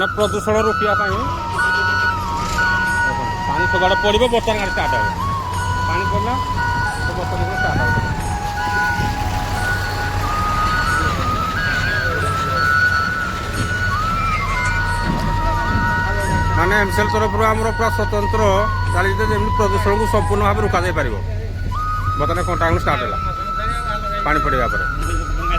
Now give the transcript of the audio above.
ମାନେ ପ୍ରଦୂଷଣ ରୋକିବା ପାଇଁ ପାଣି ସବୁଆଡ଼େ ପଡ଼ିବ। ବର୍ତ୍ତମାନ ଗାଡ଼ି ଷ୍ଟାର୍ଟ ହେବ। ପାଣି ପଡ଼ିଲା ତ ବର୍ତ୍ତମାନ ଷ୍ଟାର୍ଟ ହେବ। ମାନେ ଏମସିଏଲ୍ ତରଫରୁ ଆମର ପୁରା ସ୍ୱତନ୍ତ୍ର ଚାଲିଛି ଯେମିତି ପ୍ରଦୂଷଣକୁ ସମ୍ପୂର୍ଣ୍ଣ ଭାବେ ରୋକାଯାଇପାରିବ। ବର୍ତ୍ତମାନ କଣ୍ଟାକ୍ଟ ଷ୍ଟାର୍ଟ ହେଲା ପାଣି ପଡ଼ିବା ପରେ।